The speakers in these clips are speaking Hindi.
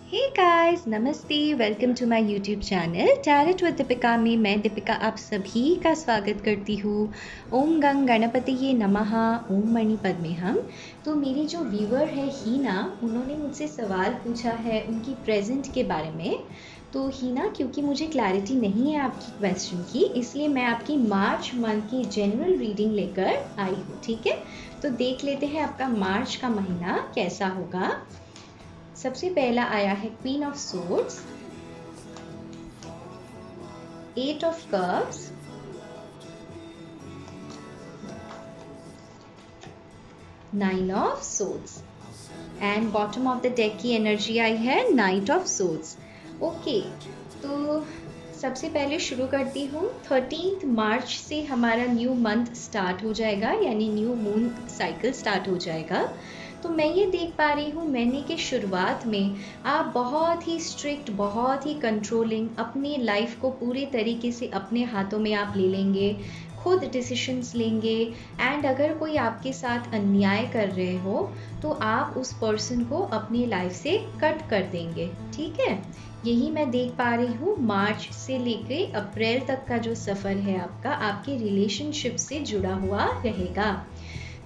हे गाइस, नमस्ते। Welcome to my YouTube channel tarot with Deepika में मैं दीपिका आप सभी का स्वागत करती हूँ। ओम गंग गणपतिये नमः, ओम मणि पद्मे हम। तो मेरी जो व्यूअर है हीना, उन्होंने मुझसे सवाल पूछा है उनकी प्रेजेंट के बारे में। तो हीना, क्योंकि मुझे क्लैरिटी नहीं है आपकी क्वेश्चन की, इसलिए मैं आपकी मार्च मंथ की जनरल रीडिंग लेकर आई हूँ। ठीक है, तो देख लेते हैं आपका मार्च का महीना कैसा होगा। सबसे पहला आया है queen of swords, 8 of cups, 9 of swords and bottom of the deck की एनर्जी आई है नाइट ऑफ सोर्ड्स। ओके, तो सबसे पहले शुरू करती हूँ। 13 मार्च से हमारा न्यू मंथ स्टार्ट हो जाएगा, यानी न्यू मून साइकिल स्टार्ट हो जाएगा। तो मैं ये देख पा रही हूँ महीने के शुरुआत में आप बहुत ही स्ट्रिक्ट, बहुत ही कंट्रोलिंग, अपनी लाइफ को पूरे तरीके से अपने हाथों में आप ले लेंगे, खुद डिसीशंस लेंगे। एंड अगर कोई आपके साथ अन्याय कर रहे हो तो आप उस पर्सन को अपनी लाइफ से कट कर देंगे। ठीक है, यही मैं देख पा रही हूँ। मार्च से लेके अप्रैल तक का जो सफ़र है आपका, आपके रिलेशनशिप से जुड़ा हुआ रहेगा।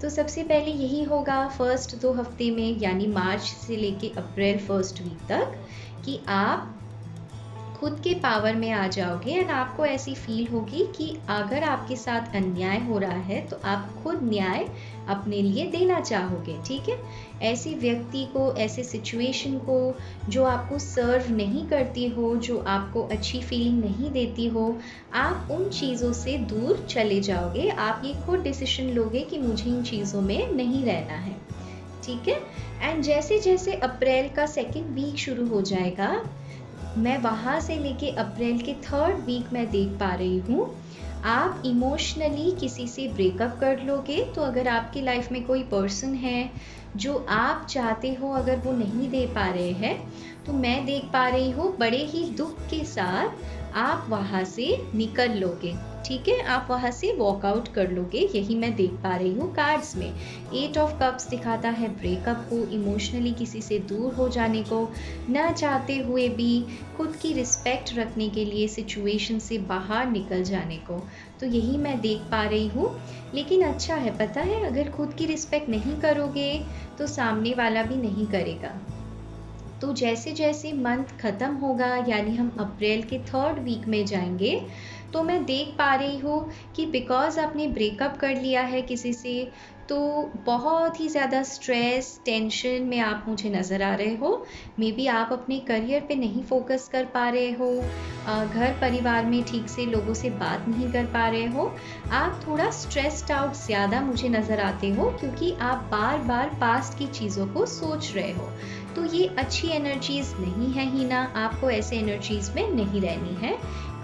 तो सबसे पहले यही होगा फर्स्ट 2 हफ्ते में, यानी मार्च से लेके अप्रैल फर्स्ट वीक तक, कि आप खुद के पावर में आ जाओगे एंड आपको ऐसी फील होगी कि अगर आपके साथ अन्याय हो रहा है तो आप खुद न्याय अपने लिए देना चाहोगे। ठीक है, ऐसे व्यक्ति को, ऐसे सिचुएशन को जो आपको सर्व नहीं करती हो, जो आपको अच्छी फीलिंग नहीं देती हो, आप उन चीज़ों से दूर चले जाओगे। आप ये खुद डिसीजन लोगे कि मुझे इन चीज़ों में नहीं रहना है। ठीक है, एंड जैसे जैसे अप्रैल का सेकेंड वीक शुरू हो जाएगा, मैं वहाँ से लेके अप्रैल के 3rd वीक में देख पा रही हूँ आप इमोशनली किसी से ब्रेकअप कर लोगे। तो अगर आपकी लाइफ में कोई पर्सन है जो आप चाहते हो, अगर वो नहीं दे पा रहे हैं, तो मैं देख पा रही हूँ बड़े ही दुख के साथ आप वहाँ से निकल लोगे। ठीक है, आप वहाँ से वॉकआउट कर लोगे, यही मैं देख पा रही हूँ कार्ड्स में। 8 ऑफ कप्स दिखाता है ब्रेकअप को, इमोशनली किसी से दूर हो जाने को, न चाहते हुए भी खुद की रिस्पेक्ट रखने के लिए सिचुएशन से बाहर निकल जाने को। तो यही मैं देख पा रही हूँ। लेकिन अच्छा है, पता है, अगर खुद की रिस्पेक्ट नहीं करोगे तो सामने वाला भी नहीं करेगा। तो जैसे जैसे मंथ ख़त्म होगा, यानी हम अप्रैल के 3rd वीक में जाएंगे, तो मैं देख पा रही हूँ कि बिकॉज़ आपने ब्रेकअप कर लिया है किसी से, तो बहुत ही ज़्यादा स्ट्रेस, टेंशन में आप मुझे नज़र आ रहे हो। मे बी आप अपने करियर पे नहीं फोकस कर पा रहे हो, घर परिवार में ठीक से लोगों से बात नहीं कर पा रहे हो। आप थोड़ा स्ट्रेस्ड आउट ज़्यादा मुझे नज़र आते हो, क्योंकि आप बार बार पास्ट की चीज़ों को सोच रहे हो। तो ये अच्छी एनर्जीज़ नहीं है हीना, आपको ऐसे एनर्जीज़ में नहीं रहनी है,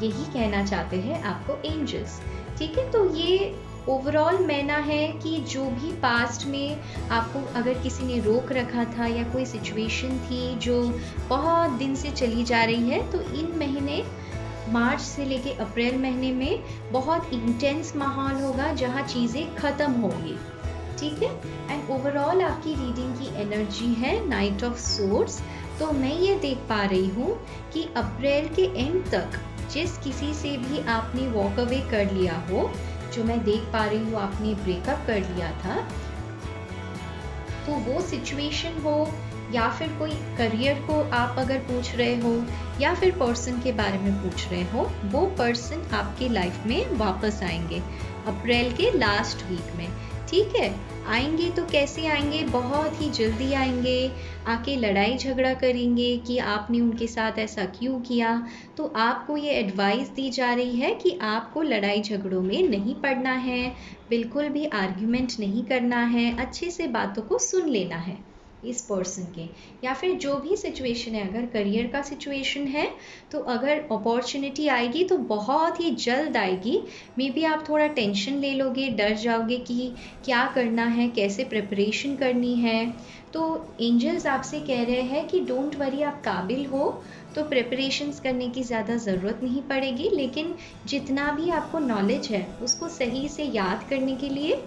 यही कहना चाहते हैं आपको एंजल्स। ठीक है, तो ये ओवरऑल महीना है कि जो भी पास्ट में आपको अगर किसी ने रोक रखा था या कोई सिचुएशन थी जो बहुत दिन से चली जा रही है, तो इन महीने मार्च से लेके अप्रैल महीने में बहुत इंटेंस माहौल होगा जहाँ चीज़ें ख़त्म होंगी। ठीक है, एंड ओवरऑल आपकी रीडिंग की एनर्जी है नाइट ऑफ सोर्ड्स। तो मैं ये देख पा रही हूँ कि अप्रैल के एंड तक जिस किसी से भी आपने वॉक अवे कर लिया हो, जो मैं देख पा रही हूँ आपने ब्रेकअप कर लिया था, तो वो सिचुएशन हो या फिर कोई करियर को आप अगर पूछ रहे हो या फिर पर्सन के बारे में पूछ रहे हो, वो पर्सन आपके लाइफ में वापस आएंगे अप्रैल के लास्ट वीक में। ठीक है, आएंगे तो कैसे आएंगे, बहुत ही जल्दी आएंगे, आके लड़ाई झगड़ा करेंगे कि आपने उनके साथ ऐसा क्यों किया। तो आपको ये एडवाइस दी जा रही है कि आपको लड़ाई झगड़ों में नहीं पड़ना है, बिल्कुल भी आर्ग्यूमेंट नहीं करना है, अच्छे से बातों को सुन लेना है इस पर्सन के। या फिर जो भी सिचुएशन है, अगर करियर का सिचुएशन है तो अगर अपॉर्चुनिटी आएगी तो बहुत ही जल्द आएगी। मे बी आप थोड़ा टेंशन ले लोगे, डर जाओगे कि क्या करना है, कैसे प्रिपरेशन करनी है। तो एंजल्स आपसे कह रहे हैं कि डोंट वरी, आप काबिल हो, तो प्रिपरेशंस करने की ज़्यादा ज़रूरत नहीं पड़ेगी। लेकिन जितना भी आपको नॉलेज है उसको सही से याद करने के लिए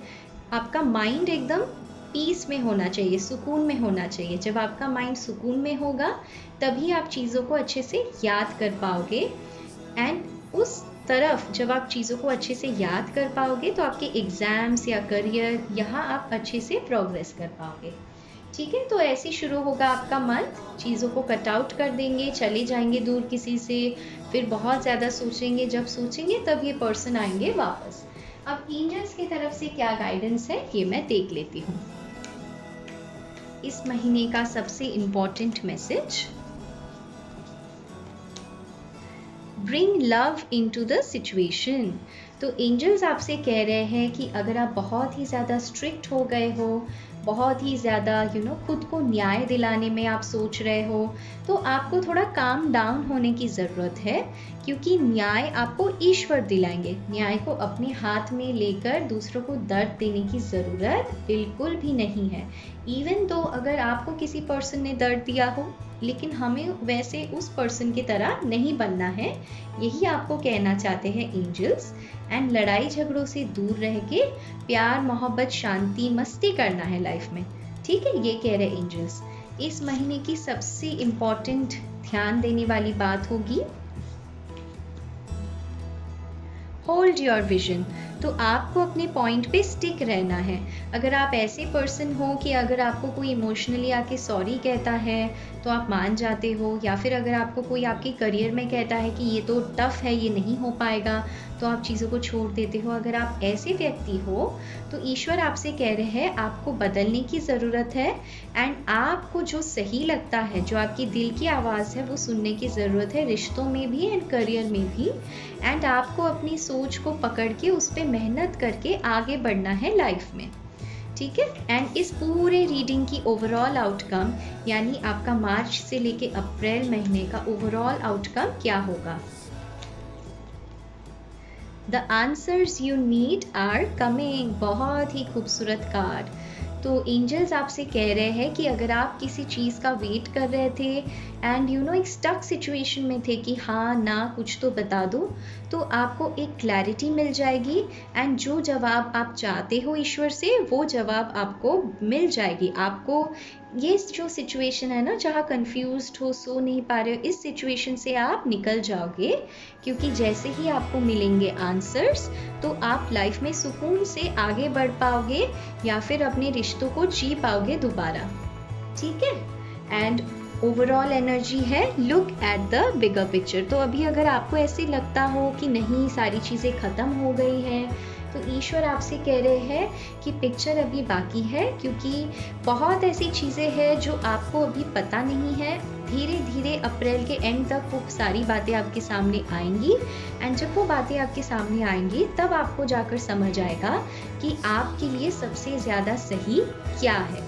आपका माइंड एकदम पीस में होना चाहिए, सुकून में होना चाहिए। जब आपका माइंड सुकून में होगा तभी आप चीज़ों को अच्छे से याद कर पाओगे, एंड उस तरफ जब आप चीज़ों को अच्छे से याद कर पाओगे तो आपके एग्ज़ाम्स या करियर, यहाँ आप अच्छे से प्रोग्रेस कर पाओगे। ठीक है, तो ऐसे शुरू होगा आपका मंथ। चीज़ों को कट आउट कर देंगे, चले जाएंगे दूर किसी से, फिर बहुत ज़्यादा सोचेंगे, जब सोचेंगे तब ये पर्सन आएंगे वापस। अब एंजल्स की तरफ से क्या गाइडेंस है ये मैं देख लेती हूँ। इस महीने का सबसे important message, bring love into the situation. तो एंजल्स आपसे कह रहे हैं कि अगर आप बहुत ही ज़्यादा स्ट्रिक्ट हो गए हो, बहुत ही ज़्यादा खुद को न्याय दिलाने में आप सोच रहे हो, तो आपको थोड़ा काम डाउन होने की ज़रूरत है, क्योंकि न्याय आपको ईश्वर दिलाएंगे। न्याय को अपने हाथ में लेकर दूसरों को दर्द देने की ज़रूरत बिल्कुल भी नहीं है। इवन तो अगर आपको किसी पर्सन ने दर्द दिया हो, लेकिन हमें वैसे उस पर्सन की तरह नहीं बनना है, यही आपको कहना चाहते हैं एंजल्स। एंड लड़ाई झगड़ों से दूर रह के प्यार, मोहब्बत, शांति, मस्ती करना है लाइफ में। ठीक है, ये कह रहे एंजल्स। इस महीने की सबसे इम्पोर्टेंट ध्यान देने वाली बात होगी होल्ड योर विजन। तो आपको अपने पॉइंट पे स्टिक रहना है। अगर आप ऐसे पर्सन हो कि अगर आपको कोई इमोशनली आके सॉरी कहता है तो आप मान जाते हो, या फिर अगर आपको कोई आपके करियर में कहता है कि ये तो टफ है, ये नहीं हो पाएगा, तो आप चीज़ों को छोड़ देते हो, अगर आप ऐसे व्यक्ति हो तो ईश्वर आपसे कह रहे हैं आपको बदलने की ज़रूरत है। एंड आपको जो सही लगता है, जो आपकी दिल की आवाज़ है, वो सुनने की ज़रूरत है, रिश्तों में भी एंड करियर में भी। एंड आपको अपनी सोच को पकड़ के उस पर मेहनत करके आगे बढ़ना है लाइफ में। ठीक है, एंड इस पूरे रीडिंग की ओवरऑल आउटकम, यानी आपका मार्च से लेके अप्रैल महीने का ओवरऑल आउटकम क्या होगा। The answers you need are coming. बहुत ही खूबसूरत कार्ड। तो एंजल्स आपसे कह रहे हैं कि अगर आप किसी चीज़ का वेट कर रहे थे एंड एक स्टक सिचुएशन में थे कि हाँ ना कुछ तो बता दो, तो आपको एक क्लैरिटी मिल जाएगी। एंड जो जवाब आप चाहते हो ईश्वर से, वो जवाब आपको मिल जाएगी। आपको ये जो सिचुएशन है ना, जहाँ कंफ्यूज्ड हो, सो नहीं पा रहे हो, इस सिचुएशन से आप निकल जाओगे, क्योंकि जैसे ही आपको मिलेंगे आंसर्स तो आप लाइफ में सुकून से आगे बढ़ पाओगे, या फिर अपने रिश्तों को जी पाओगे दोबारा। ठीक है, एंड ओवरऑल एनर्जी है look at the bigger picture. तो अभी अगर आपको ऐसे लगता हो कि नहीं सारी चीज़ें ख़त्म हो गई हैं, तो ईश्वर आपसे कह रहे हैं कि पिक्चर अभी बाकी है, क्योंकि बहुत ऐसी चीज़ें हैं जो आपको अभी पता नहीं है। धीरे धीरे अप्रैल के एंड तक वो सारी बातें आपके सामने आएंगी, एंड जब वो बातें आपके सामने आएंगी तब आपको जाकर समझ आएगा कि आपके लिए सबसे ज़्यादा सही क्या है।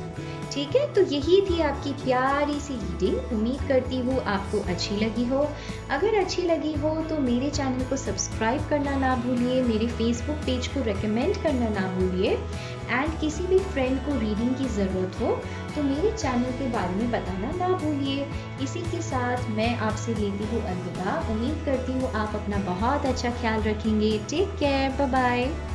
ठीक है, तो यही थी आपकी प्यारी सी रीडिंग। उम्मीद करती हूँ आपको अच्छी लगी हो। अगर अच्छी लगी हो तो मेरे चैनल को सब्सक्राइब करना ना भूलिए, मेरे फेसबुक पेज को रेकमेंड करना ना भूलिए, एंड किसी भी फ्रेंड को रीडिंग की ज़रूरत हो तो मेरे चैनल के बारे में बताना ना भूलिए। इसी के साथ मैं आपसे लेती हूँ अलविदा। उम्मीद करती हूँ आप अपना बहुत अच्छा ख्याल रखेंगे। Take care, bye bye.